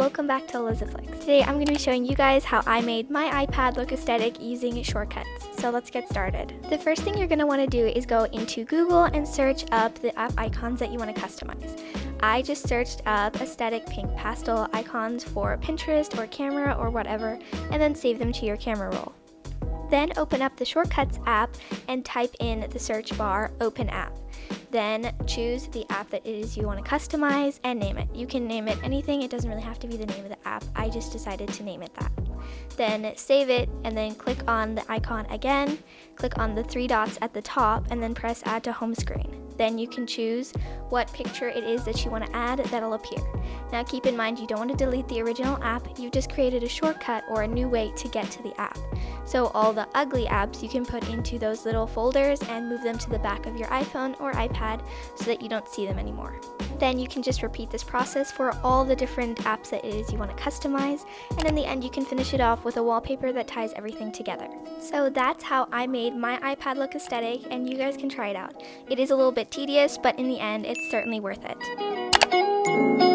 Welcome back to Elizaflix. Today I'm going to be showing you guys how I made my iPad look aesthetic using shortcuts. So let's get started. The first thing you're going to want to do is go into Google and search up the app icons that you want to customize. I just searched up aesthetic pink pastel icons for Pinterest or camera or whatever, and then save them to your camera roll. Then open up the Shortcuts app and type in the search bar Open App. Then choose the app that it is you want to customize and name it. You can name it anything, it doesn't really have to be the name of the app. I just decided to name it that. Then save it and then click on the icon again, click on the three dots at the top and then press Add to Home Screen. Then you can choose what picture it is that you want to add that'll appear. Now keep in mind you don't want to delete the original app, you've just created a shortcut or a new way to get to the app. So all the ugly apps you can put into those little folders and move them to the back of your iPhone or iPad so that you don't see them anymore. Then you can just repeat this process for all the different apps that it is you want to customize, and in the end you can finish it off with a wallpaper that ties everything together. So that's how I made my iPad look aesthetic, and you guys can try it out. It is a little bit tedious, but in the end it's certainly worth it.